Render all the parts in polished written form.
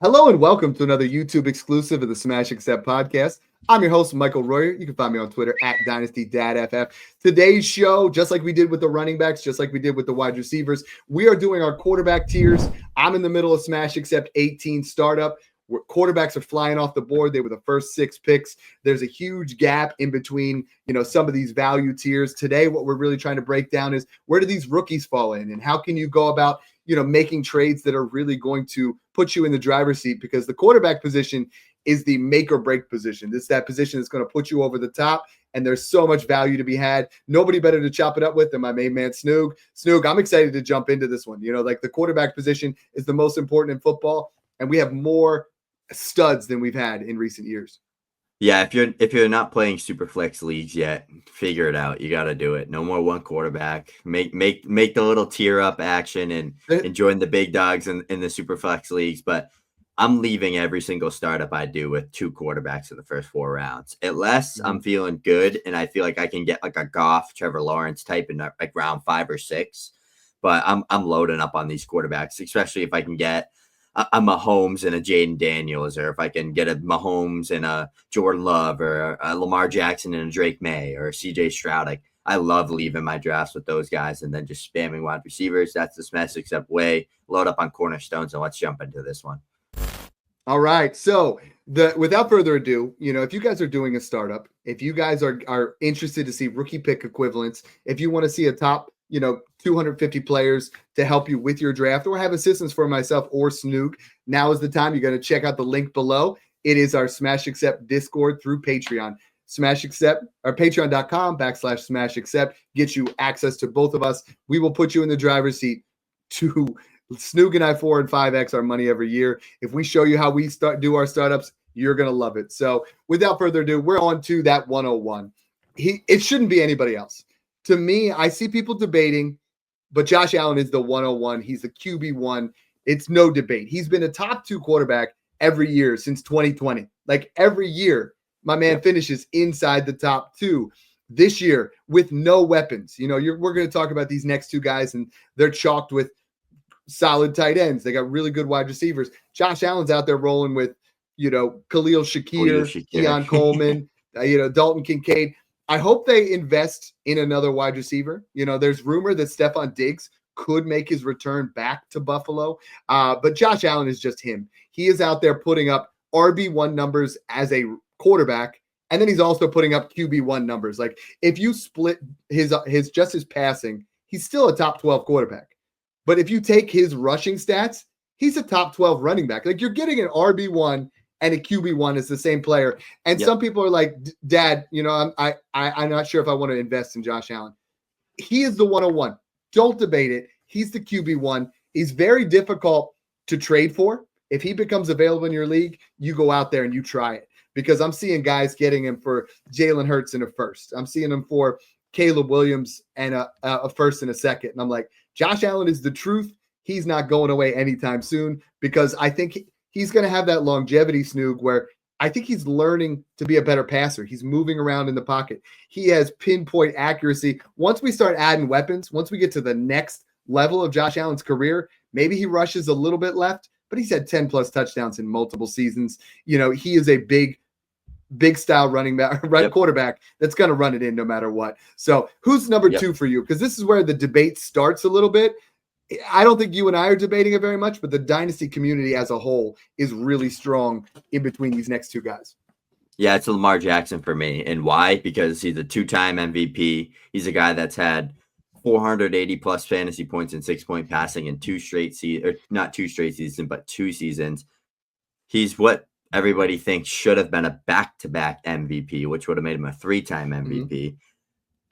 Hello and welcome to another YouTube exclusive of the Smash Accept podcast. I'm your host, Michael Royer. You can find me on Twitter at Dynasty Dad FF. Today's show, just like we did with the running backs, just like we did with the wide receivers, we are doing our quarterback tiers. I'm in the middle of Smash Accept 18 startup. Where quarterbacks are flying off the board. They were the first 6 picks. There's a huge gap in between, some of these value tiers. Today, what we're really trying to break down is where do these rookies fall in, and how can you go about, making trades that are really going to put you in the driver's seat, because the quarterback position is the make or break position. This is that position that's going to put you over the top, and there's so much value to be had. Nobody better to chop it up with than my main man, Snoog. Snoog, I'm excited to jump into this one. Like the quarterback position is the most important in football, and we have more studs than we've had in recent years. Yeah, if you're not playing super flex leagues yet, figure it out. You got to do it. No more one quarterback. Make the little tier up action and join the big dogs in the super flex leagues. But I'm leaving every single startup I do with 2 quarterbacks in the first 4 rounds, unless I'm feeling good and I feel like I can get like a Goff, Trevor Lawrence type in like round 5 or 6. But I'm loading up on these quarterbacks, especially if I can get a Mahomes and a Jayden Daniels, or if I can get a Mahomes and a Jordan Love, or a Lamar Jackson and a Drake Maye, or a CJ Stroud. Like, I love leaving my drafts with those guys and then just spamming wide receivers. That's the Smash Accept way. Load up on cornerstones, and let's jump into this one. All right. So without further ado, if you guys are doing a startup, if you guys are interested to see rookie pick equivalents, if you want to see a top 250 players to help you with your draft, or have assistance for myself or Snoog, now is the time. You're going to check out the link below. It is our Smash Accept Discord through Patreon. Smash Accept, or patreon.com/Smash Accept gets you access to both of us. We will put you in the driver's seat to Snoog and I 4 and 5x our money every year. If we show you how we do our startups, you're going to love it. So without further ado, we're on to that 101. It shouldn't be anybody else. To me, I see people debating, but Josh Allen is the 101. He's the QB1. It's no debate. He's been a top 2 quarterback every year since 2020. Like every year, my man finishes inside the top 2. This year, with no weapons. We're going to talk about these next 2 guys, and they're chalked with solid tight ends. They got really good wide receivers. Josh Allen's out there rolling with, Khalil Shakir, Keon Coleman, Dalton Kincaid. I hope they invest in another wide receiver. There's rumor that Stephon Diggs could make his return back to Buffalo. But Josh Allen is just him. He is out there putting up RB1 numbers as a quarterback, and then he's also putting up QB1 numbers. Like, if you split his passing, he's still a top 12 quarterback. But if you take his rushing stats, he's a top 12 running back. Like, you're getting an RB1 and a QB1 is the same player. And some people are like, Dad, I'm not sure if I want to invest in Josh Allen. He is the 101. Don't debate it. He's the QB1. He's very difficult to trade for. If he becomes available in your league, you go out there and you try it. Because I'm seeing guys getting him for Jalen Hurts in a first. I'm seeing him for Caleb Williams and a first and a second. And I'm like, Josh Allen is the truth. He's not going away anytime soon, because I think he's going to have that longevity, Snoog, where I think he's learning to be a better passer. He's moving around in the pocket. He has pinpoint accuracy. Once we start adding weapons, once we get to the next level of Josh Allen's career, maybe he rushes a little bit left, but he's had 10-plus touchdowns in multiple seasons. He is a big style running back, quarterback that's going to run it in no matter what. So who's number 2 for you? Because this is where the debate starts a little bit. I don't think you and I are debating it very much, but the Dynasty community as a whole is really strong in between these next 2 guys. Yeah, it's Lamar Jackson for me. And why? Because he's a 2-time MVP. He's a guy that's had 480-plus fantasy points and 6-point passing in 2 straight seasons, or not 2 straight seasons, but 2 seasons. He's what everybody thinks should have been a back-to-back MVP, which would have made him a 3-time MVP.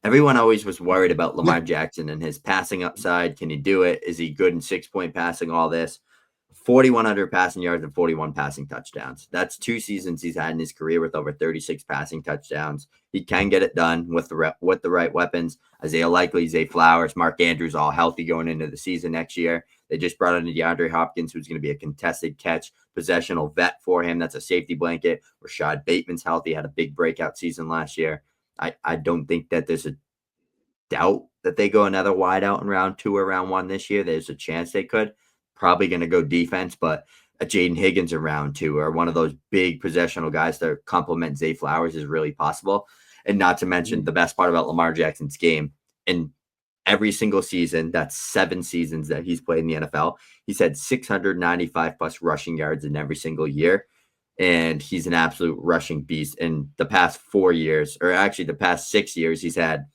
Everyone always was worried about Lamar Jackson and his passing upside. Can he do it? Is he good in 6-point passing? All this. 4,100 passing yards and 41 passing touchdowns. That's 2 seasons he's had in his career with over 36 passing touchdowns. He can get it done with the right weapons. Isaiah Likely, Zay Flowers, Mark Andrews, all healthy going into the season next year. They just brought in DeAndre Hopkins, who's going to be a contested catch, possessional vet for him. That's a safety blanket. Rashad Bateman's healthy, had a big breakout season last year. I don't think that there's a doubt that they go another wide out in round 2 or round 1 this year. There's a chance they could. Probably going to go defense, but a Jayden Higgins in round 2 or one of those big possessional guys that complement Zay Flowers is really possible. And not to mention the best part about Lamar Jackson's game, in every single season, that's 7 seasons that he's played in the NFL, he's had 695 plus rushing yards in every single year. And he's an absolute rushing beast. In the past 4 years, or actually the past 6 years, he's had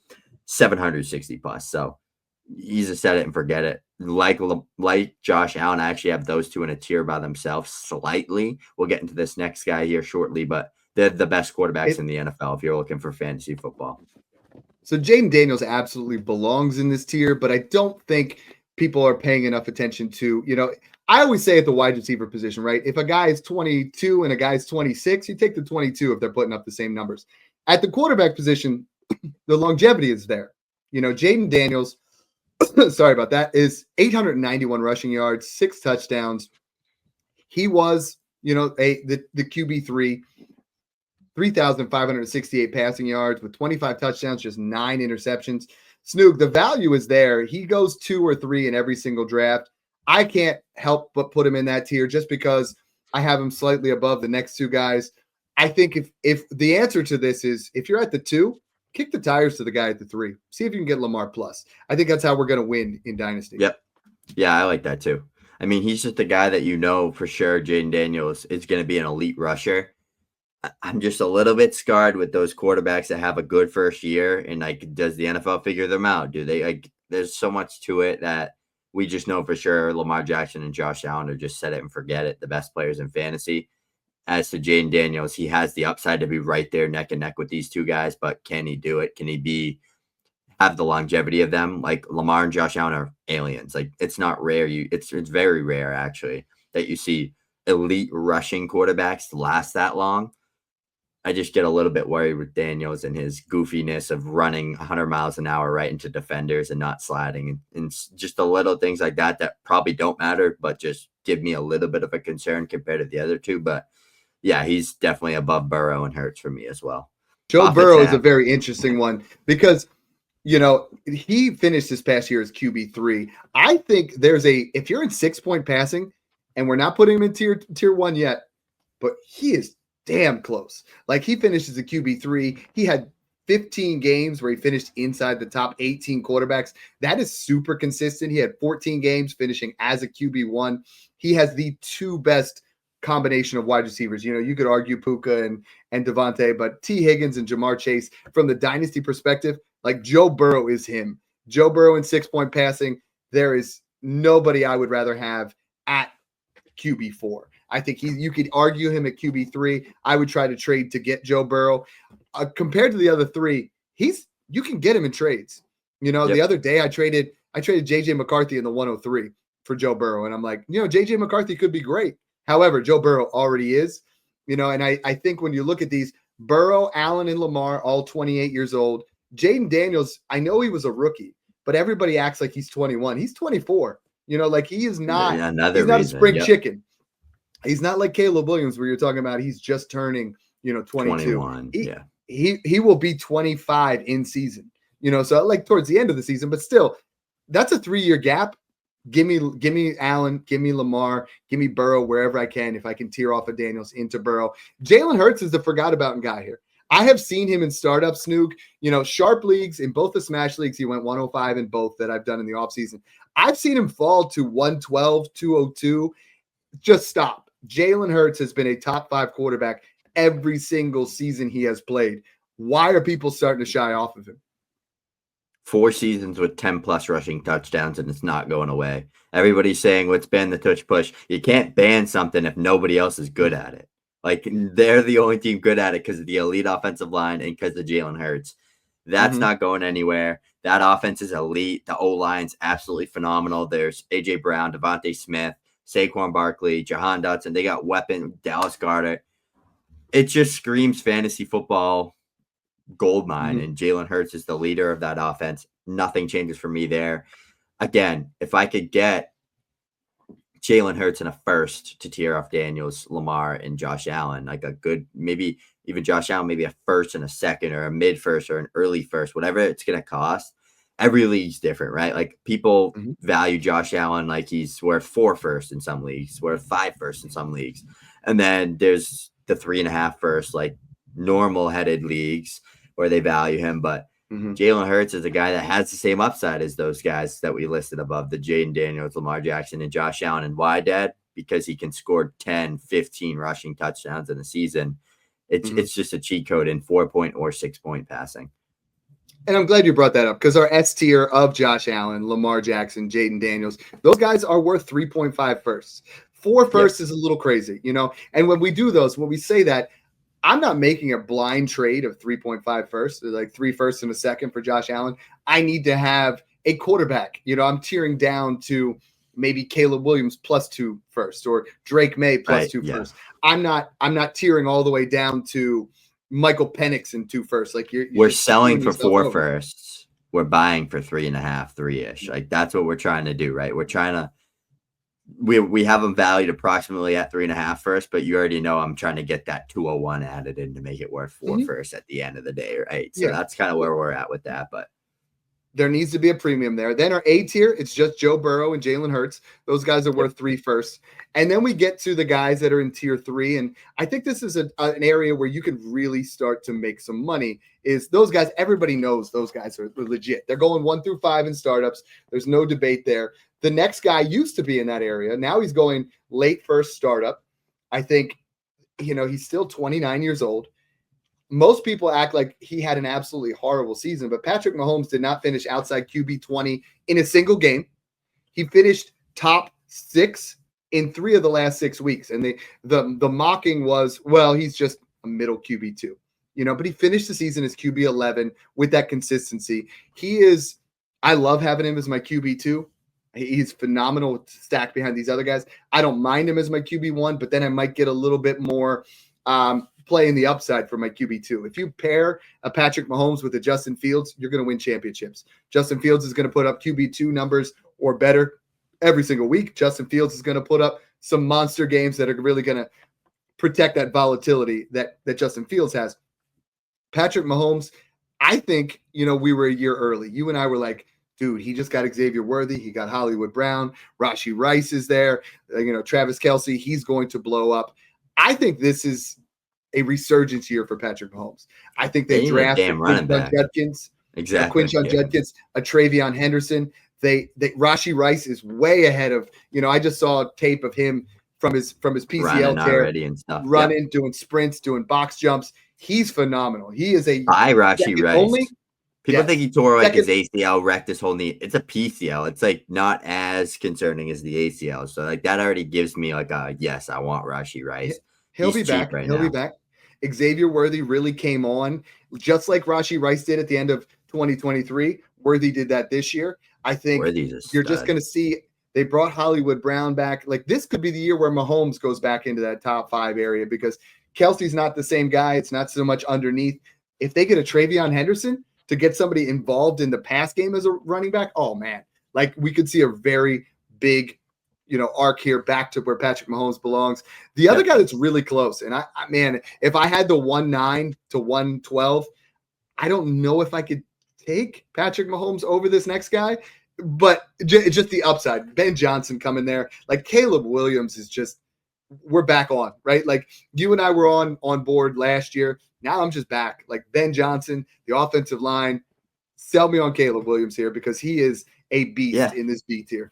760 plus. So he's a set it and forget it. Like Josh Allen, I actually have those two in a tier by themselves slightly. We'll get into this next guy here shortly, but they're the best quarterbacks in the NFL if you're looking for fantasy football. So Jayden Daniels absolutely belongs in this tier, but I don't think people are paying enough attention to, I always say at the wide receiver position, right? If a guy is 22 and a guy is 26, you take the 22 if they're putting up the same numbers. At the quarterback position, the longevity is there. Jayden Daniels, sorry about that, is 891 rushing yards, 6 touchdowns. He was, the QB3, 3,568 passing yards with 25 touchdowns, just 9 interceptions. Snoog, the value is there. He goes 2 or 3 in every single draft. I can't help but put him in that tier just because I have him slightly above the next 2 guys. I think if the answer to this is if you're at the 2, kick the tires to the guy at the 3. See if you can get Lamar plus. I think that's how we're going to win in Dynasty. Yep. Yeah, I like that too. I mean, he's just the guy that for sure Jayden Daniels is going to be an elite rusher. I'm just a little bit scarred with those quarterbacks that have a good first year, and does the NFL figure them out? Do they? There's so much to it that we just know for sure Lamar Jackson and Josh Allen are just set it and forget it, the best players in fantasy. As to Jayden Daniels, he has the upside to be right there neck and neck with these 2 guys, but can he do it? Can he have the longevity of them? Like Lamar and Josh Allen are aliens. It's not rare. It's very rare actually that you see elite rushing quarterbacks last that long. I just get a little bit worried with Daniels and his goofiness of running 100 miles an hour right into defenders and not sliding, and just the little things like that probably don't matter, but just give me a little bit of a concern compared to the other 2. But yeah, he's definitely above Burrow and Hurts for me as well. Joe Burrow is a very interesting one because, he finished this past year as QB3. I think if you're in 6-point passing, and we're not putting him in tier 1 yet, but he is damn close. He finished as a QB3. He had 15 games where he finished inside the top 18 quarterbacks. That is super consistent. He had 14 games finishing as a QB1. He has the 2 best combination of wide receivers. You could argue Puka and Devontae, but T. Higgins and Jamar Chase, from the dynasty perspective, Joe Burrow is him. Joe Burrow in 6-point passing, there is nobody I would rather have at QB4. I think you could argue him at QB3. I would try to trade to get Joe Burrow. Compared to the other 3, you can get him in trades. The other day I traded JJ McCarthy in the 103 for Joe Burrow, and I'm like, JJ McCarthy could be great. However, Joe Burrow already is. And I think when you look at these, Burrow, Allen, and Lamar, all 28 years old. Jayden Daniels, I know he was a rookie, but everybody acts like he's 21. He's 24. He is not. He's not a spring chicken. He's not like Caleb Williams, where you're talking about he's just turning, 22. 21, He will be 25 in season, so towards the end of the season, but still, that's a 3-year gap. Give me Allen, give me Lamar, give me Burrow wherever I can, if I can tear off a Daniels into Burrow. Jalen Hurts is the forgot about guy here. I have seen him in startup, Snoog, sharp leagues, in both the Smash leagues. He went 105 in both that I've done in the offseason. I've seen him fall to 112, 202. Just stop. Jalen Hurts has been a top 5 quarterback every single season he has played. Why are people starting to shy off of him? 4 seasons with 10 plus rushing touchdowns, and it's not going away. Everybody's saying, let's ban the touch push. You can't ban something if nobody else is good at it. They're the only team good at it because of the elite offensive line and because of Jalen Hurts. That's not going anywhere. That offense is elite. The O-line's absolutely phenomenal. There's A.J. Brown, Devontae Smith, Saquon Barkley, Jahan Dotson. They got weapon, Dallas Goedert. It just screams fantasy football goldmine, and Jalen Hurts is the leader of that offense. Nothing changes for me there. Again, if I could get Jalen Hurts in a first to tear off Daniels, Lamar, and Josh Allen, a good, maybe even Josh Allen, maybe a first and a second, or a mid first or an early first, whatever it's going to cost, every league's different, right? Like people Mhm. value Josh Allen like he's worth 4 first in some leagues, worth 5 first in some leagues. And then there's the 3.5 first, like normal headed leagues where they value him. But Mhm. Jalen Hurts is a guy that has the same upside as those guys that we listed above, the Jayden Daniels, Lamar Jackson, and Josh Allen. And why, Dad? Because he can score 10, 15 rushing touchdowns in a season. Mhm. It's just a cheat code in 4-point or 6-point passing. And I'm glad you brought that up because our S tier of Josh Allen, Lamar Jackson, Jayden Daniels, those guys are worth 3.5 firsts. 4 firsts is a little crazy, you know? And when we do those, when we say that, I'm not making a blind trade of 3.5 firsts, like 3 firsts and a second for Josh Allen. I need to have a quarterback. You know, I'm tearing down to maybe Caleb Williams plus 2 firsts or Drake Maye plus Right, 2 yeah. firsts. I'm not tearing all the way down to Michael Penix in 2 firsts. Like We're just selling screwing for yourself 4 over. firsts. We're buying for 3.5, 3-ish. Like that's what we're trying to do, right? We're trying to we have them valued approximately at 3.5 first, but you already know I'm trying to get that 201 added in to make it worth 4 Mhm. first at the end of the day, right? So Yeah. that's kind of where we're at with that. But There needs to be a premium there. Then our A tier, it's just Joe Burrow and Jalen Hurts. Those guys are worth 3 firsts. And then we get to the guys that are in tier 3. And I think this is an area where you can really start to make some money. Is those guys, everybody knows those guys are legit. They're going 1 through 5 in startups. There's no debate there. The next guy used to be in that area. Now he's going late first startup. I think, you know, he's still 29 years old. Most people act like he had an absolutely horrible season, but Patrick Mahomes did not finish outside QB 20 in a single game. He finished top 6 in 3 of the last 6 weeks. And the mocking was, well, he's just a middle QB2. You know, but he finished the season as QB 11 with that consistency. I love having him as my QB2. He's phenomenal stacked behind these other guys. I don't mind him as my QB1, but then I might get a little bit more playing the upside for my QB2. If you pair a Patrick Mahomes with a Justin Fields, you're going to win championships. Justin Fields is going to put up QB2 numbers or better every single week. Justin Fields is going to put up some monster games that are really going to protect that volatility that Justin Fields has. Patrick Mahomes, I think, you know, we were a year early. You and I were like, dude, he just got Xavier Worthy. He got Hollywood Brown. Rashee Rice is there. You know, Travis Kelce, he's going to blow up. I think this is a resurgence year for Patrick Mahomes. I think they need a drafted damn running back. Judkins, Exactly. Quinshon Judkins, a Travion Henderson. Rashee Rice is way ahead of, you know, I just saw a tape of him from his PCL running tear, already and stuff. running, doing sprints, doing box jumps. He's phenomenal. He is a Buy Rashee Rice. only. People Yes. think he tore like Second- his ACL, wrecked his whole knee. It's a PCL. It's like not as concerning as the ACL. So like that already gives me like a yes, I want Rashee Rice. He'll He's be back. cheap right He'll now. be back. Xavier Worthy really came on just like Rashee Rice did at the end of 2023. Worthy did that this year. I think Worthy's a you're just stud. going to see they brought Hollywood Brown back. Like this could be the year where Mahomes goes back into that top 5 area because Kelsey's not the same guy. It's not so much underneath. If they get a Travion Henderson to get somebody involved in the pass game as a running back, oh man, like we could see a very big, you know, arc here back to where Patrick Mahomes belongs. The other guy that's really close, and I man, if I had the 1-9 to 112, I don't know if I could take Patrick Mahomes over this next guy, but just the upside. Ben Johnson coming there, like Caleb Williams is just, we're back on, right? Like you and I were on board last year. Now I'm just back. Like Ben Johnson, the offensive line, sell me on Caleb Williams here because he is a beast in this B tier.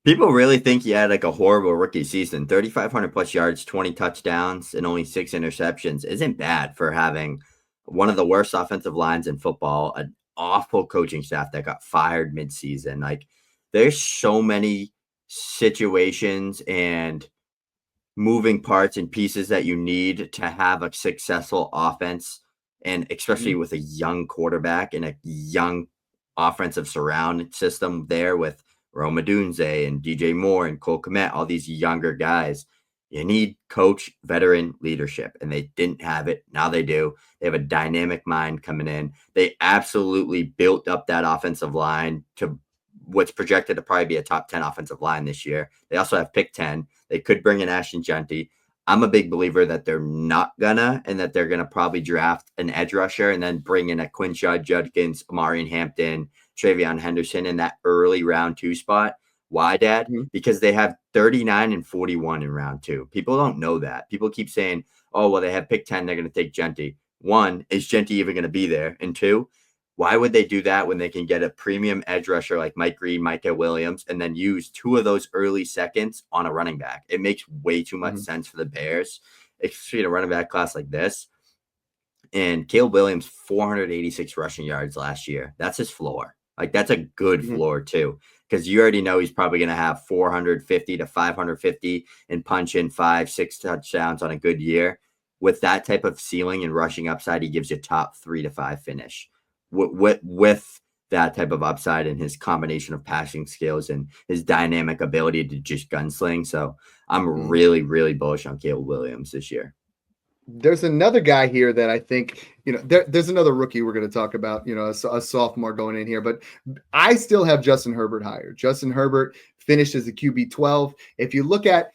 People really think he had like a horrible rookie season. 3,500 plus yards, 20 touchdowns, and only 6 interceptions isn't bad for having one of the worst offensive lines in football, an awful coaching staff that got fired midseason. Like there's so many situations and moving parts and pieces that you need to have a successful offense, and especially with a young quarterback and a young offensive surround system there with Rome Odunze and DJ Moore and Cole Kmet, all these younger guys. You need coach veteran leadership, and they didn't have it. Now they do. They have a dynamic mind coming in. They absolutely built up that offensive line to what's projected to probably be a top 10 offensive line this year. They also have pick 10. They could bring in Ashton Genty. I'm a big believer that they're not gonna, and that they're gonna probably draft an edge rusher and then bring in a Quinshon Judkins, Amarian Hampton, Travion Henderson in that early round 2 spot. Why, Dad? Mm-hmm. Because they have 39 and 41 in round 2. People don't know that. People keep saying, oh, well, they have pick 10. They're going to take Genty. 1, is Genty even going to be there? And 2, why would they do that when they can get a premium edge rusher like Mike Green, Micah Williams, and then use 2 of those early seconds on a running back? It makes way too much sense for the Bears, especially in a running back class like this. And Caleb Williams, 486 rushing yards last year. That's his floor. Like, that's a good floor, too, because you already know he's probably going to have 450 to 550 and punch in 5-6 touchdowns on a good year. With that type of ceiling and rushing upside, he gives you top 3 to 5 finish. With that type of upside and his combination of passing skills and his dynamic ability to just gunsling. So I'm really, really bullish on Caleb Williams this year. There's another guy here that I think, there's another rookie we're going to talk about, a sophomore going in here, but I still have Justin Herbert higher. Justin Herbert finished as a QB 12. If you look at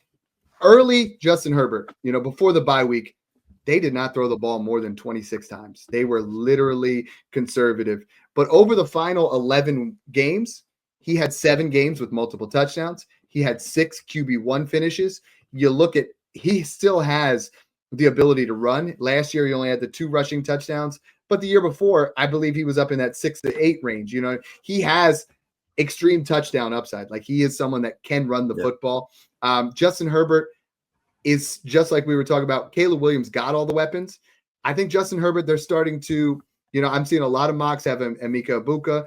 early Justin Herbert, before the bye week, they did not throw the ball more than 26 times. They were literally conservative. But over the final 11 games, he had 7 games with multiple touchdowns. He had 6 QB1 finishes. You look at, he still has the ability to run. Last year, he only had the 2 rushing touchdowns. But the year before, I believe he was up in that 6 to 8 range. He has extreme touchdown upside. Like, he is someone that can run the football. Justin Herbert is just like we were talking about. Caleb Williams got all the weapons. I think Justin Herbert, they're starting to, I'm seeing a lot of mocks have Emeka Ibuka,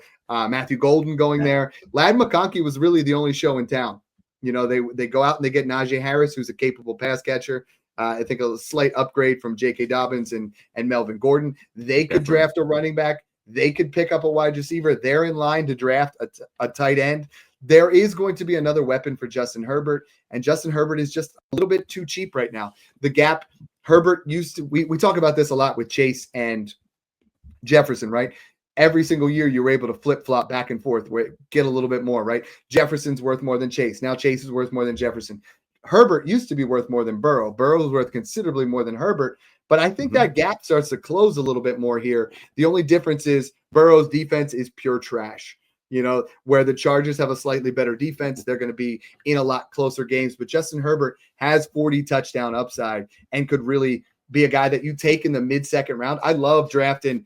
Matthew Golden going there. Ladd McConkey was really the only show in town. They go out and they get Najee Harris, who's a capable pass catcher. I think a slight upgrade from J.K. Dobbins and Melvin Gordon. They could draft a running back. They could pick up a wide receiver. They're in line to draft a tight end. There is going to be another weapon for Justin Herbert, and Justin Herbert is just a little bit too cheap right now. The gap, Herbert used to, we talk about this a lot with Chase and Jefferson, right? Every single year you were able to flip-flop back and forth, get a little bit more, right? Jefferson's worth more than Chase. Now Chase is worth more than Jefferson. Herbert used to be worth more than Burrow. Burrow is worth considerably more than Herbert, but I think that gap starts to close a little bit more here. The only difference is Burrow's defense is pure trash. Where the Chargers have a slightly better defense, they're going to be in a lot closer games. But Justin Herbert has 40 touchdown upside and could really be a guy that you take in the mid-second round. I love drafting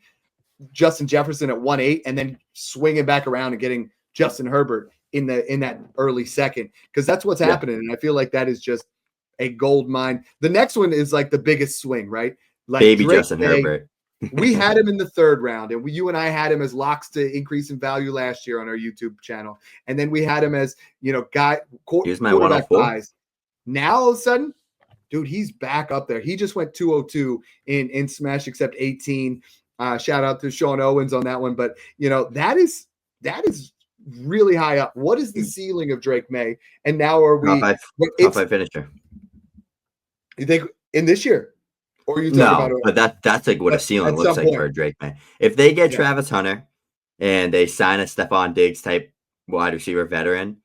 Justin Jefferson at 1-8 and then swinging back around and getting Justin Herbert in that early second, because that's what's happening. And I feel like that is just a gold mine. The next one is like the biggest swing, right? Like baby Justin Herbert. We had him in the 3rd round, and you and I had him as locks to increase in value last year on our YouTube channel. And then we had him as, Here's my 104 buys. Now all of a sudden, dude, he's back up there. He just went 202 in Smash Except 18. Shout out to Sean Owens on that one. But that is really high up. What is the ceiling of Drake Maye? And now are we top 5 finisher? You think in this year? Or you talking about but that's like what a ceiling looks like for a Drake Maye. If they get Travis Hunter and they sign a Stephon Diggs type wide receiver veteran,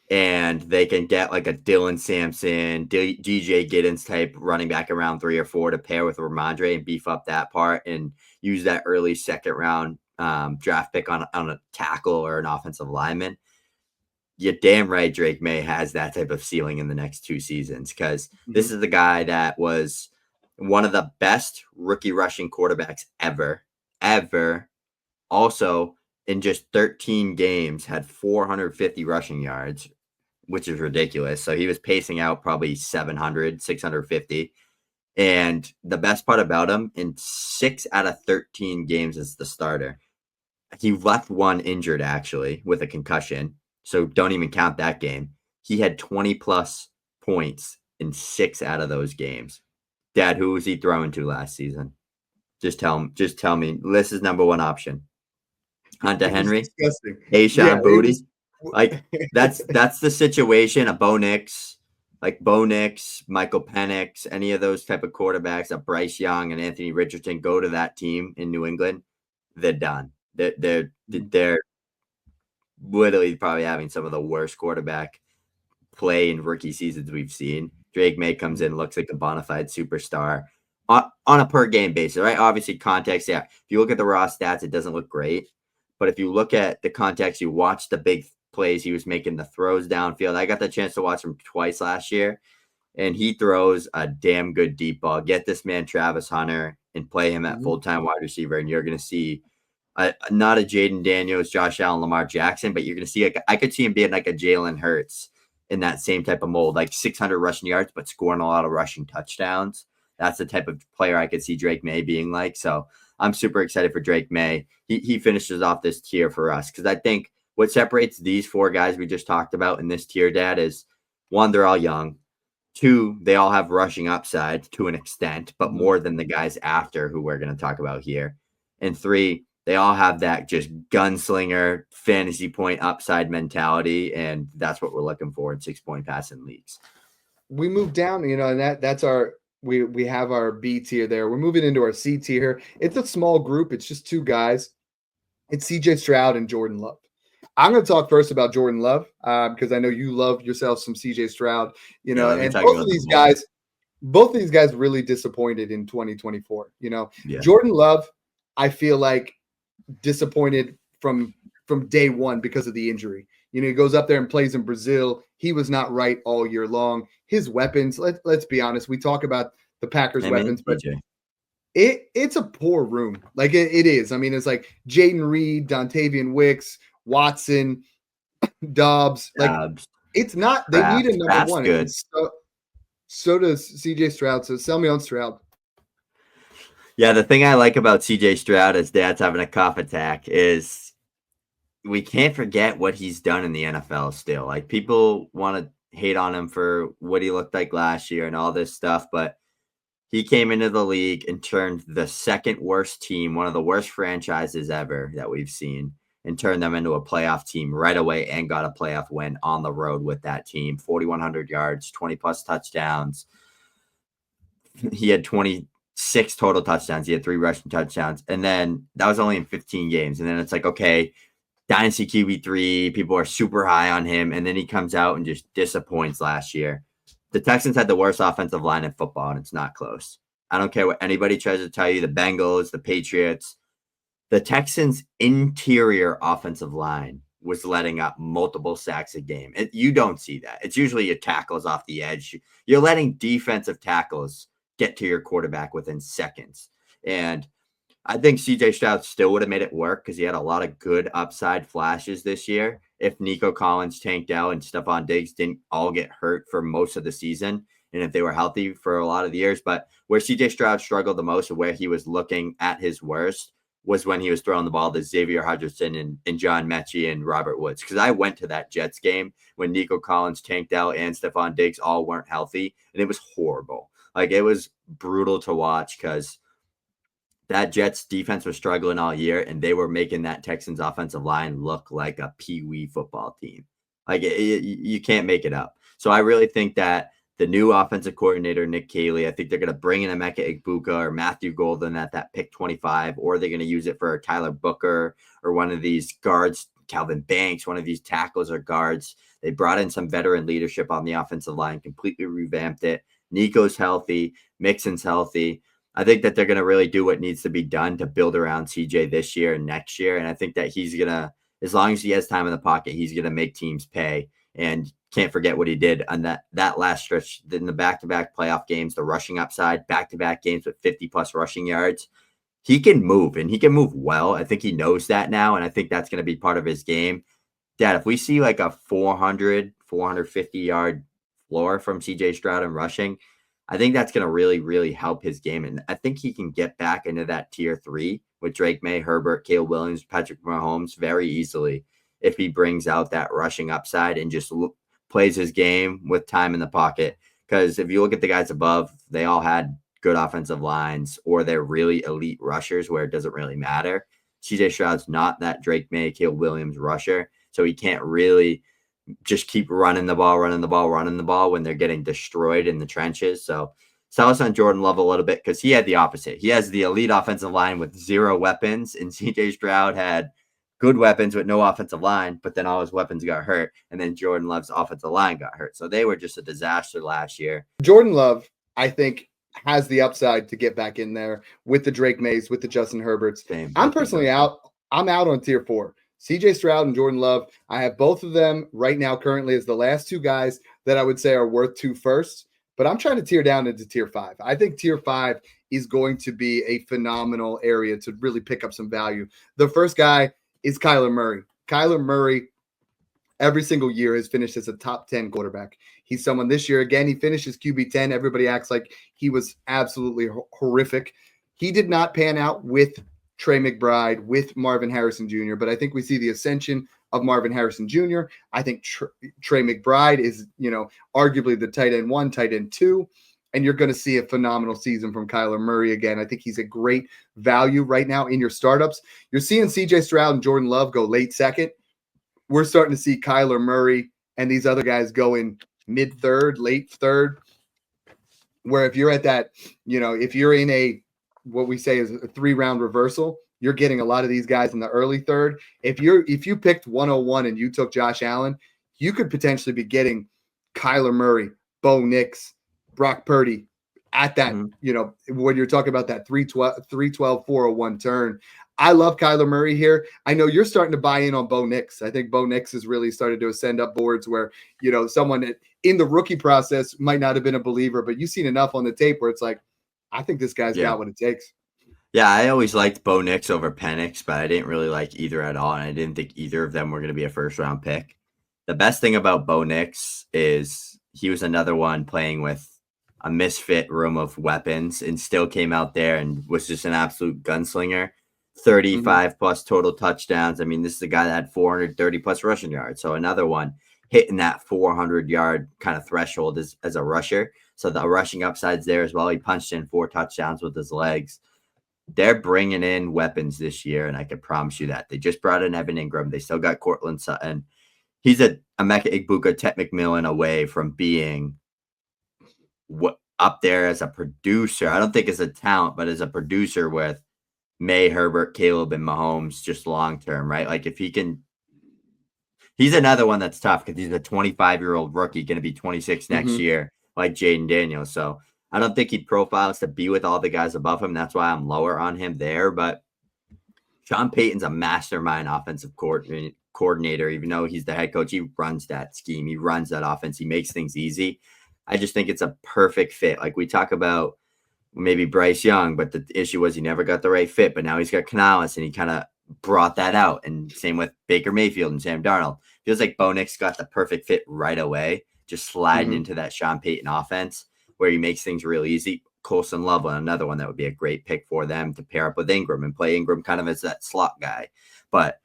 and they can get like a Dylan Sampson, DJ Giddens type running back around 3 or 4 to pair with Ramondre and beef up that part and use that early 2nd round draft pick on a tackle or an offensive lineman, you're damn right Drake Maye has that type of ceiling in the next 2 seasons, because this is the guy that was one of the best rookie rushing quarterbacks ever. Also, in just 13 games, had 450 rushing yards, which is ridiculous. So he was pacing out probably 700, 650. And the best part about him, in 6 out of 13 games as the starter, he left one injured, actually, with a concussion. So don't even count that game. He had 20-plus points in 6 out of those games. Dad, who was he throwing to last season? Just tell me. This is number 1 option. Hunter Henry, Ashawn Booty. Like that's the situation. A Bo Nix, Michael Penix, any of those type of quarterbacks, a Bryce Young and Anthony Richardson go to that team in New England, they're done. They're literally probably having some of the worst quarterback play in rookie seasons we've seen. Drake Maye comes in, looks like a bona fide superstar on a per game basis, right? Obviously, context. Yeah, if you look at the raw stats, it doesn't look great, But if you look at the context, you watch the big plays, he was making the throws downfield. I got the chance to watch him twice last year, and he throws a damn good deep ball. Get this man Travis Hunter and play him at full-time wide receiver, and you're going to see not a Jayden Daniels, Josh Allen, Lamar Jackson, but you're going to see, I could see him being like a Jalen Hurts in that same type of mold, like 600 rushing yards, but scoring a lot of rushing touchdowns. That's the type of player I could see Drake Maye being like. So I'm super excited for Drake Maye. He finishes off this tier for us because I think what separates these four guys we just talked about in this tier, Dad, is one, they're all young. Two, they all have rushing upside to an extent, but more than the guys after who we're going to talk about here. And three, they all have that just gunslinger fantasy point upside mentality, and that's what we're looking for in 6-point passing leagues. We move down, and that's our we have our B tier there. We're moving into our C tier. It's a small group. It's just two guys. It's CJ Stroud and Jordan Love. I'm going to talk first about Jordan Love because I know you love yourself some CJ Stroud. And both of these guys really disappointed in 2024. Jordan Love, I feel like disappointed from day one because of the injury. He goes up there and plays in Brazil. He was not right all year long. His weapons, let's be honest, we talk about the Packers' weapons, but it's a poor room. Like it is. I mean, it's like Jaden Reed, Dontavian Wicks, Watson, Dobbs. Like it's not. They need a number one. Good. So does CJ Stroud. So sell me on Stroud. Yeah, the thing I like about CJ Stroud as Dad's having a cough attack is we can't forget what he's done in the NFL still. Like people want to hate on him for what he looked like last year and all this stuff, but he came into the league and turned the second worst team, one of the worst franchises ever that we've seen, and turned them into a playoff team right away and got a playoff win on the road with that team. 4,100 yards, 20 plus touchdowns. He had 26 total touchdowns. He had 3 rushing touchdowns. And then that was only in 15 games. And then it's like, okay, Dynasty QB3, people are super high on him. And then he comes out and just disappoints last year. The Texans had the worst offensive line in football, and it's not close. I don't care what anybody tries to tell you, the Bengals, the Patriots. The Texans' interior offensive line was letting up multiple sacks a game. You don't see that. It's usually your tackles off the edge. You're letting defensive tackles get to your quarterback within seconds. And I think CJ Stroud still would have made it work because he had a lot of good upside flashes this year. If Nico Collins, Tank Dell, and Stephon Diggs didn't all get hurt for most of the season, and if they were healthy for a lot of the years. But where CJ Stroud struggled the most and where he was looking at his worst was when he was throwing the ball to Xavier Hutchinson and John Mechie and Robert Woods. Because I went to that Jets game when Nico Collins, Tank Dell, and Stephon Diggs all weren't healthy, and it was horrible. Like, it was brutal to watch because that Jets defense was struggling all year, and they were making that Texans offensive line look like a peewee football team. Like, you can't make it up. So I really think that the new offensive coordinator, Nick Caley, I think they're going to bring in Emeka Egbuka or Matthew Golden at that pick 25, or they're going to use it for Tyler Booker or one of these guards, Calvin Banks, one of these tackles or guards. They brought in some veteran leadership on the offensive line, completely revamped it. Nico's healthy. Mixon's healthy. I think that they're going to really do what needs to be done to build around CJ this year and next year. And I think that he's going to, as long as he has time in the pocket, he's going to make teams pay. And can't forget what he did on that last stretch in the back-to-back playoff games, the rushing upside, back-to-back games with 50-plus rushing yards. He can move, and he can move well. I think he knows that now, and I think that's going to be part of his game. Dad, if we see like a 400, 450-yard floor from CJ Stroud in rushing, I think that's going to really, really help his game. And I think he can get back into that tier 3 with Drake Maye, Herbert, Caleb Williams, Patrick Mahomes very easily if he brings out that rushing upside and just plays his game with time in the pocket. Because if you look at the guys above, they all had good offensive lines or they're really elite rushers where it doesn't really matter. CJ Stroud's not that Drake Maye, Caleb Williams rusher. So he can't really just keep running the ball when they're getting destroyed in the trenches. So sell us on Jordan Love a little bit because he had the opposite. He has the elite offensive line with 0 weapons, and CJ Stroud had good weapons with no offensive line, but then all his weapons got hurt, and then Jordan Love's offensive line got hurt. So they were just a disaster last year. Jordan Love, I think, has the upside to get back in there with the Drake Mays, with the Justin Herberts. I'm personally out I'm out on tier 4. CJ Stroud and Jordan Love. I have both of them right now currently as the last two guys that I would say are worth 2 firsts. But I'm trying to tier down into tier 5. I think tier 5 is going to be a phenomenal area to really pick up some value. The first guy is Kyler Murray. Kyler Murray, every single year, has finished as a top 10 quarterback. He's someone this year, again, he finishes QB 10. Everybody acts like he was absolutely horrific. He did not pan out with Trey McBride, with Marvin Harrison Jr., but I think we see the ascension of Marvin Harrison Jr. I think Trey McBride is, arguably the tight end 1, tight end 2, and you're going to see a phenomenal season from Kyler Murray again. I think he's a great value right now in your startups. You're seeing CJ Stroud and Jordan Love go late second. We're starting to see Kyler Murray and these other guys go in mid-third, late third, where if you're at that, if you're in a what we say is a 3-round reversal, you're getting a lot of these guys in the early third. If you picked 101 and you took Josh Allen, you could potentially be getting Kyler Murray, Bo Nix, Brock Purdy at that, when you're talking about that 312, 401 turn. I love Kyler Murray here. I know you're starting to buy in on Bo Nix. I think Bo Nix has really started to ascend up boards where, someone in the rookie process might not have been a believer, but you've seen enough on the tape where it's like, I think this guy's got what it takes. Yeah, I always liked Bo Nix over Penix, but I didn't really like either at all, and I didn't think either of them were going to be a first-round pick. The best thing about Bo Nix is he was another one playing with a misfit room of weapons and still came out there and was just an absolute gunslinger. 35-plus total touchdowns. I mean, this is a guy that had 430-plus rushing yards, so another one hitting that 400-yard kind of threshold as a rusher. So the rushing upside's there as well. He punched in 4 touchdowns with his legs. They're bringing in weapons this year, and I can promise you that. They just brought in Evan Ingram. They still got Cortland Sutton. He's a Emeka Egbuka, Ted McMillan away from being up there as a producer. I don't think as a talent, but as a producer with Maye, Herbert, Caleb, and Mahomes just long-term, right? Like if he can – he's another one that's tough because he's a 25-year-old rookie going to be 26 next year like Jayden Daniels. So I don't think he profiles to be with all the guys above him. That's why I'm lower on him there. But Sean Payton's a mastermind offensive coordinator. Even though he's the head coach, he runs that scheme. He runs that offense. He makes things easy. I just think it's a perfect fit. Like we talk about maybe Bryce Young, but the issue was he never got the right fit. But now he's got Canales, and he kind of brought that out. And same with Baker Mayfield and Sam Darnold. Feels like Bo Nix got the perfect fit right away, just sliding into that Sean Payton offense where he makes things real easy. Colson Loveland, another one that would be a great pick for them to pair up with Ingram and play Ingram kind of as that slot guy. But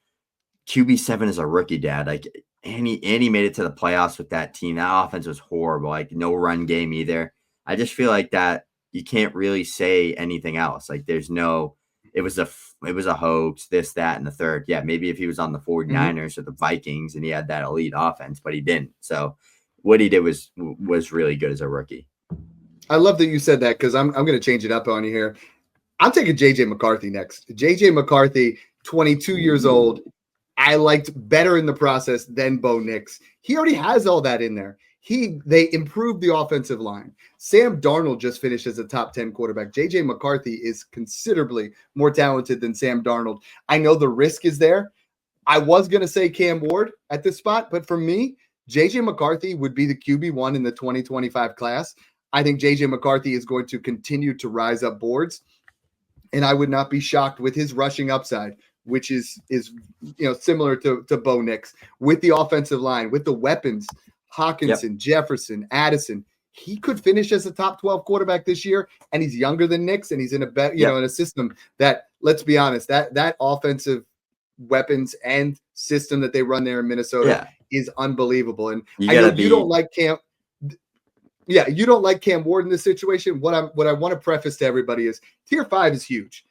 QB7 is a rookie, Dad. Like, and he made it to the playoffs with that team. That offense was horrible. Like, no run game either. I just feel like that you can't really say anything else. Like, there's no – it was a hoax, this, that, and the third. Yeah, maybe if he was on the 49ers or the Vikings and he had that elite offense, but he didn't. So what he did was really good as a rookie. I love that you said that because I'm going to change it up on you here. I'm taking J.J. McCarthy next. J.J. McCarthy, 22 years old. I liked better in the process than Bo Nix. He already has all that in there. They improved the offensive line. Sam Darnold just finished as a top 10 quarterback. J.J. McCarthy is considerably more talented than Sam Darnold. I know the risk is there. I was going to say Cam Ward at this spot, but for me, J.J. McCarthy would be the QB1 in the 2025 class. I think J.J. McCarthy is going to continue to rise up boards, and I would not be shocked with his rushing upside, which is similar to Bo Nix, with the offensive line, with the weapons, Hawkinson, Jefferson, Addison. He could finish as a top 12 quarterback this year, and he's younger than Nix, and he's in a in a system that, let's be honest, that offensive weapons and system that they run there in Minnesota is unbelievable. And I know you don't like Cam. Yeah, you don't like Cam Ward in this situation. What I want to preface to everybody is tier 5 is huge.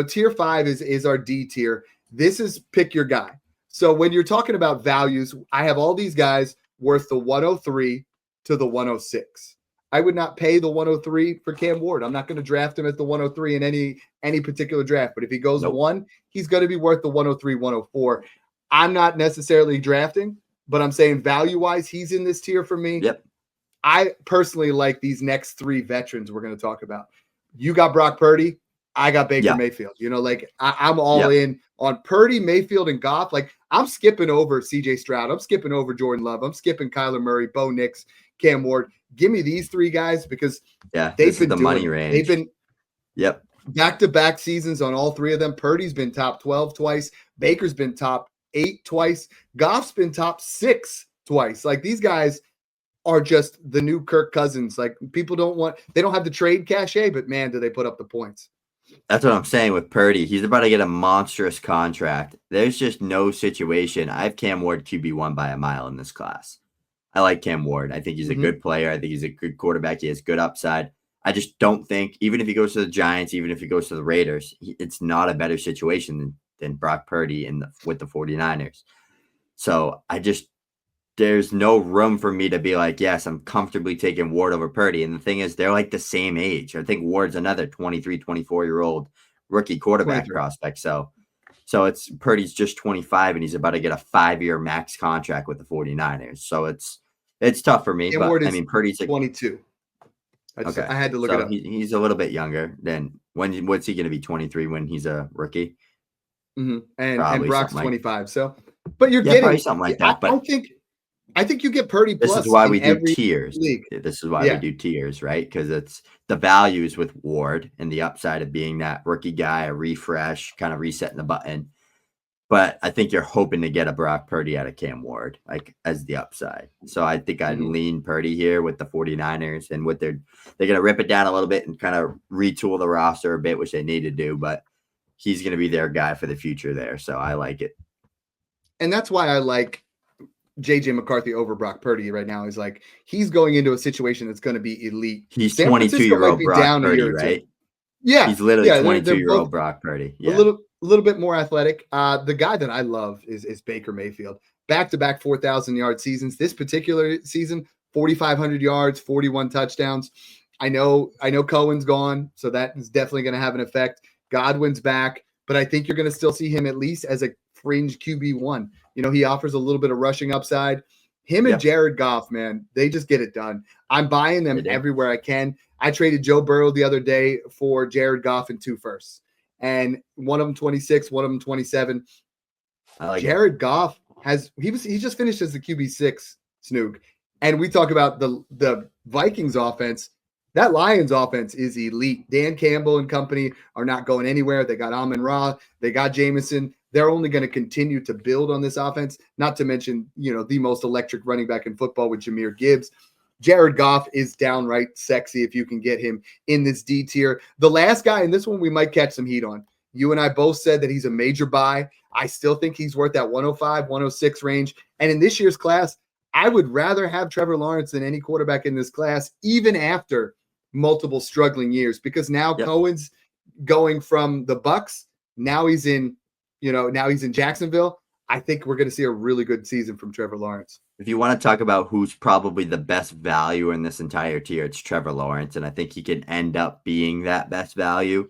Tier 5 is our D tier. This is pick your guy. So when you're talking about values, I have all these guys worth the 103 to the 106. I would not pay the 103 for Cam Ward. I'm not going to draft him at the 103 in any particular draft. But if he goes 1, he's going to be worth the 103, 104. I'm not necessarily drafting, but I'm saying value-wise, he's in this tier for me. Yep. I personally like these next 3 veterans we're going to talk about. You got Brock Purdy. I got Baker Yeah. Mayfield. Like I'm all Yeah. in on Purdy, Mayfield, and Goff. Like I'm skipping over CJ Stroud. I'm skipping over Jordan Love. I'm skipping Kyler Murray, Bo Nix, Cam Ward. Give me these three guys because Yeah. they've This is been the doing money it. They've range. been Yep. back-to-back seasons on all three of them. Purdy's been top 12 twice. Baker's been top 8 twice. Goff's been top 6 twice. Like these guys are just the new Kirk Cousins. Like people they don't have the trade cachet, but man, do they put up the points. That's what I'm saying with Purdy. He's about to get a monstrous contract. There's just no situation. I have Cam Ward QB1 by a mile in this class. I like Cam Ward. I think he's a good player. I think he's a good quarterback. He has good upside. I just don't think, even if he goes to the Giants, even if he goes to the Raiders, it's not a better situation than Brock Purdy with the 49ers. So there's no room for me to be like, yes, I'm comfortably taking Ward over Purdy. And the thing is, they're like the same age. I think Ward's another 23, 24-year-old rookie quarterback 23. prospect. So it's Purdy's just 25 and he's about to get a 5-year max contract with the 49ers. So it's tough for me. Cam But Ward I is mean, Purdy's 22. okay. I had to look it up. He's a little bit younger than what's he going to be 23 when he's a rookie? And Probably Brock's something 25. So, but you're probably getting something like that. But I think you get Purdy plus. This is why in we do every tiers. league. This is why we do tiers, right? Because it's the values with Ward and the upside of being that rookie guy, a refresh, kind of resetting the button. But I think you're hoping to get a Brock Purdy out of Cam Ward, like as the upside. So I think I'd lean Purdy here with the 49ers and what they're going to rip it down a little bit and kind of retool the roster a bit, which they need to do. But he's going to be their guy for the future there. So I like it. And that's why I like JJ McCarthy over Brock Purdy right now. Is like he's going into a situation that's going to be elite. He's San Francisco 22-year-old might be Brock down Purdy, a year or two. right? Yeah, he's literally they're 22-year-old both Brock Purdy. Yeah. A little bit more athletic. The guy that I love is Baker Mayfield. Back-to-back 4,000-yard seasons. This particular season, 4,500 yards, 41 touchdowns. I know Cohen's gone, so that is definitely going to have an effect. Godwin's back, but I think you're going to still see him at least as a fringe QB1. He offers a little bit of rushing upside. Him and Jared Goff, man, they just get it done. I'm buying them everywhere I can. I traded Joe Burrow the other day for Jared Goff and 2 firsts. And one of them 26, one of them 27. Jared Goff he just finished as the QB6 Snoog. And we talk about the Vikings offense. That Lions offense is elite. Dan Campbell and company are not going anywhere. They got Amon-Ra, they got Jameson. They're only going to continue to build on this offense, not to mention, the most electric running back in football with Jahmyr Gibbs. Jared Goff is downright sexy if you can get him in this D tier. The last guy, and this one we might catch some heat on. You and I both said that he's a major buy. I still think he's worth that 105, 106 range. And in this year's class, I would rather have Trevor Lawrence than any quarterback in this class, even after multiple struggling years, because now Cohen's going from the Bucks. Now he's in Jacksonville. I think we're going to see a really good season from Trevor Lawrence. If you want to talk about who's probably the best value in this entire tier, it's Trevor Lawrence, and I think he can end up being that best value.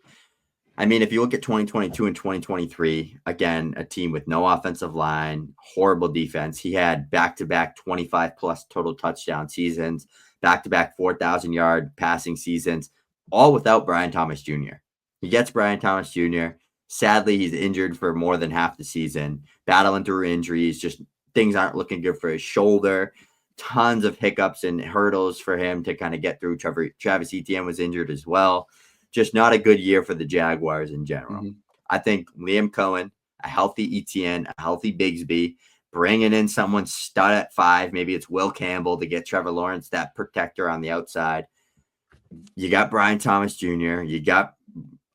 I mean, if you look at 2022 and 2023, again, a team with no offensive line, horrible defense. He had back-to-back 25-plus total touchdown seasons, back-to-back 4,000-yard passing seasons, all without Brian Thomas Jr. He gets Brian Thomas Jr. Sadly, he's injured for more than half the season, battling through injuries, just things aren't looking good for his shoulder. Tons of hiccups and hurdles for him to kind of get through. Travis Etienne was injured as well. Just not a good year for the Jaguars in general. I think Liam Cohen, a healthy Etienne, a healthy Bigsby, bringing in someone stud at 5. Maybe it's Will Campbell to get Trevor Lawrence, that protector on the outside. You got Brian Thomas Jr. You got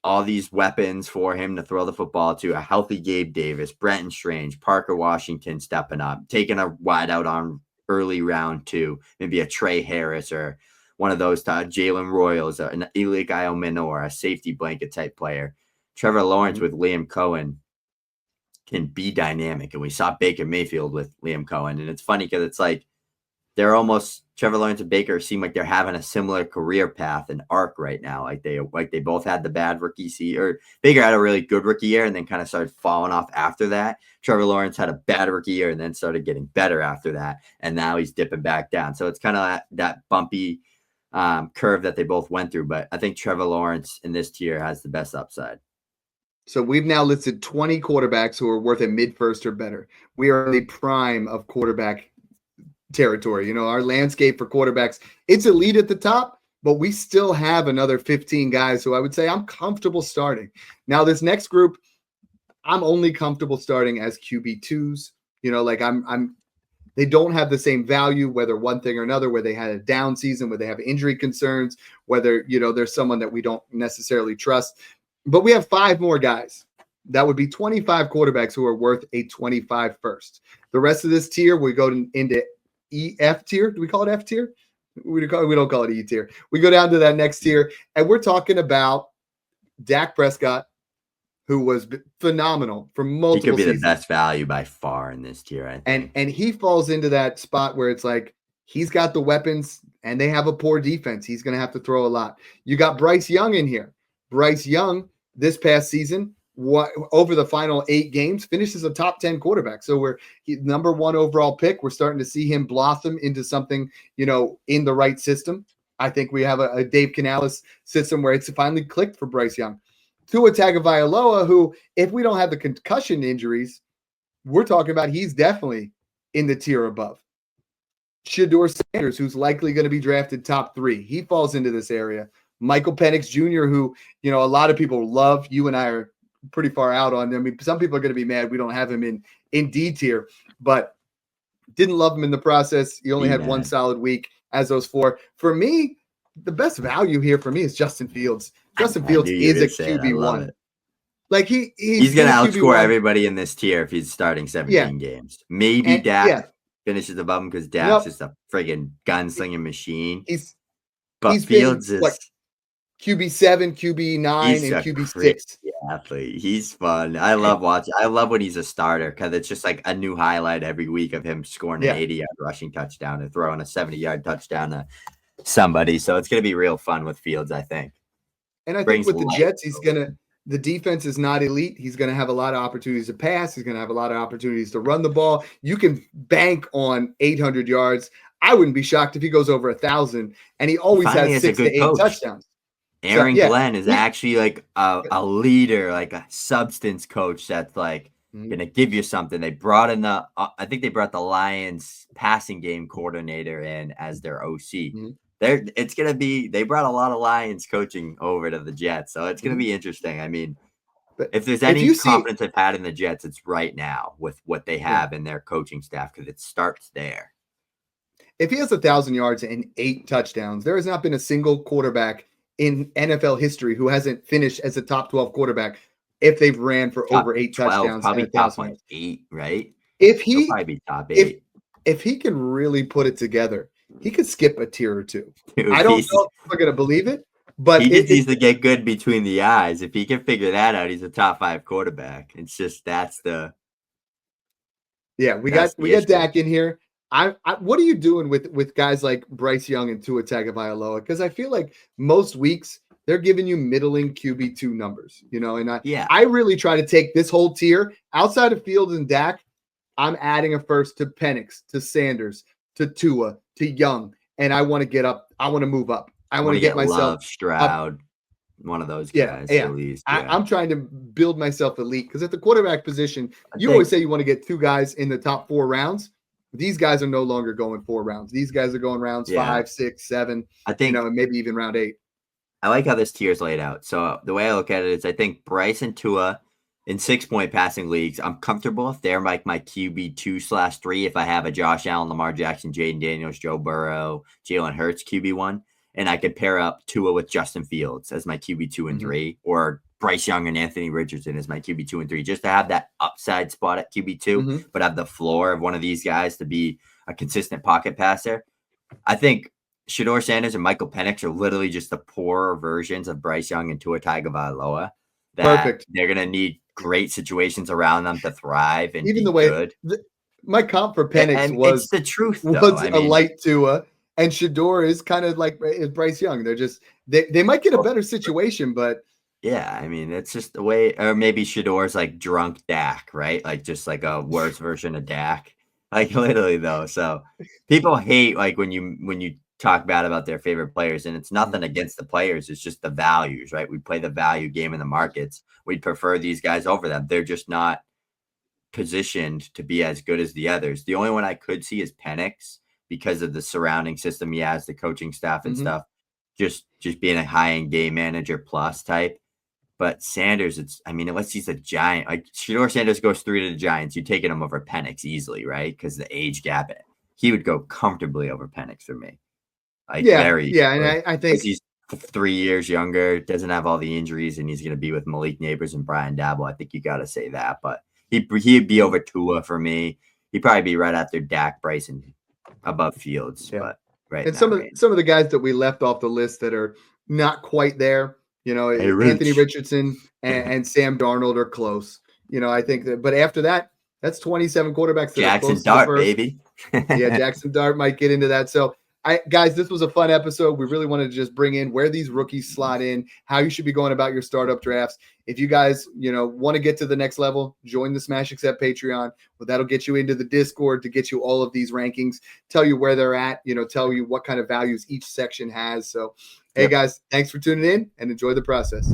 all these weapons for him to throw the football to. A healthy Gabe Davis, Brenton Strange, Parker Washington stepping up, taking a wide out on early round 2, maybe a Trey Harris or one of those, Jalen Royals, an Eli Minor, a safety blanket type player. Trevor Lawrence with Liam Cohen can be dynamic. And we saw Baker Mayfield with Liam Cohen. And it's funny because it's like they're almost, Trevor Lawrence and Baker seem like they're having a similar career path and arc right now. Like they both had the bad rookie year, or Baker had a really good rookie year and then kind of started falling off after that. Trevor Lawrence had a bad rookie year and then started getting better after that. And now he's dipping back down. So it's kind of that bumpy curve that they both went through. But I think Trevor Lawrence in this tier has the best upside. So we've now listed 20 quarterbacks who are worth a mid-first or better. We are in the prime of quarterback territory. You know, our landscape for quarterbacks, it's elite at the top, but we still have another 15 guys who I would say I'm comfortable starting. Now, this next group, I'm only comfortable starting as QB2s. You know, like they don't have the same value, whether one thing or another, where they had a down season, where they have injury concerns, whether, you know, there's someone that we don't necessarily trust. But we have 5 more guys. That would be 25 quarterbacks who are worth a 25 first. The rest of this tier, we go into F tier. Do we call it F tier? We don't call it E tier. We go down to that next tier, and we're talking about Dak Prescott, who was phenomenal for multiple seasons. He could be the best value by far in this tier, I think. And he falls into that spot where it's like he's got the weapons, and they have a poor defense. He's going to have to throw a lot. You got Bryce Young in here. Bryce Young, this past season, over the final 8 games, finishes a top 10 quarterback. So number 1 overall pick. We're starting to see him blossom into something, you know, in the right system. I think we have a Dave Canales system where it's finally clicked for Bryce Young. Tua Tagovailoa, who, if we don't have the concussion injuries, we're talking about he's definitely in the tier above. Shedeur Sanders, who's likely going to be drafted top 3. He falls into this area. Michael Penix Jr., who, you know, a lot of people love. You and I are pretty far out on him. I mean, some people are going to be mad we don't have him in D tier, but didn't love him in the process. He only had 1 solid week as those 4. For me, the best value here for me is Justin Fields. Justin Fields is a QB1. Like he's going to outscore everybody in this tier if he's starting 17 games. Maybe Dak finishes above him because Dak's just a friggin' gunslinging machine. But Fields is like QB7, QB9, and QB6. Athlete. He's fun. I love watching. I love when he's a starter because it's just like a new highlight every week of him scoring an 80-yard rushing touchdown and throwing a 70-yard touchdown to somebody. So it's going to be real fun with Fields, I think. And I think with the Jets, the defense is not elite. He's going to have a lot of opportunities to pass. He's going to have a lot of opportunities to run the ball. You can bank on 800 yards. I wouldn't be shocked if he goes over 1,000, and he always has 6 to 8 touchdowns. Aaron Glenn is actually like a leader, like a substance coach that's like going to give you something. They brought in I think they brought the Lions passing game coordinator in as their OC. It's going to be, they brought a lot of Lions coaching over to the Jets. So it's going to be interesting. I mean, if there's any confidence I've had in the Jets, it's right now with what they have in their coaching staff, because it starts there. If he has 1,000 yards and 8 touchdowns, there has not been a single quarterback in NFL history who hasn't finished as a top 12 quarterback if they've ran for over 8 touchdowns. Probably top 8, right? If he probably be top 8. If he can really put it together, he could skip a tier or 2. Dude, I don't know if we're going to believe it, but he just needs to get good between the eyes. If he can figure that out, he's a top 5 quarterback. It's just we got Dak in here. What are you doing with guys like Bryce Young and Tua Tagovailoa? Because I feel like most weeks they're giving you middling QB2 numbers, you know. And I really try to take this whole tier outside of Fields and Dak. I'm adding a first to Penix, to Sanders, to Tua, to Young, and I want to get up. I want to move up. I want to get myself Stroud, one of those guys at least. Yeah. I'm trying to build myself elite, because at the quarterback position, always say you want to get 2 guys in the top 4 rounds. These guys are no longer going 4 rounds. These guys are going rounds 5, 6, 7. I think, maybe even round 8. I like how this tier is laid out. So the way I look at it is, I think Bryce and Tua in 6-point passing leagues, I'm comfortable if they're like my QB 2/3. If I have a Josh Allen, Lamar Jackson, Jayden Daniels, Joe Burrow, Jalen Hurts QB 1, and I could pair up Tua with Justin Fields as my QB 2 and 3, or Bryce Young and Anthony Richardson as my QB 2 and 3, just to have that upside spot at QB 2, but have the floor of one of these guys to be a consistent pocket passer. I think Shedeur Sanders and Michael Penix are literally just the poorer versions of Bryce Young and Tua Tagovailoa. Perfect. They're going to need great situations around them to thrive and even the way good. My comp for Penix was it's the truth. Was a light Tua, and Shedeur is kind of like Bryce Young. They're just they might get a better situation, but. Yeah, I mean, it's just the way, or maybe Shedeur's like drunk Dak, right? Like just like a worse version of Dak, like literally though. So people hate like when you talk bad about their favorite players, and it's nothing against the players. It's just the values, right? We play the value game in the markets. We'd prefer these guys over them. They're just not positioned to be as good as the others. The only one I could see is Penix because of the surrounding system he has, the coaching staff and stuff, just being a high-end game manager plus type. But Sanders, unless he's a Giant, like Shedeur Sanders goes through to the Giants, you're taking him over Penix easily, right? Because the age gap, he would go comfortably over Penix for me. Like and I think he's 3 years younger, doesn't have all the injuries, and he's going to be with Malik Neighbors and Brian Dabble. I think you got to say that, but he'd be over Tua for me. He'd probably be right after Dak, Bryce, and above Fields. But right, and some of the guys that we left off the list that are not quite there, Anthony Richardson and Sam Darnold are close. I think that, but after that, that's 27 quarterbacks. Jackson Dart, baby. Jackson Dart might get into that. So, guys, this was a fun episode. We really wanted to just bring in where these rookies slot in, how you should be going about your startup drafts. If you guys, want to get to the next level, join the Smash Accept Patreon. Well, that'll get you into the Discord to get you all of these rankings, tell you where they're at, tell you what kind of values each section has. So, hey, guys, thanks for tuning in and enjoy the process.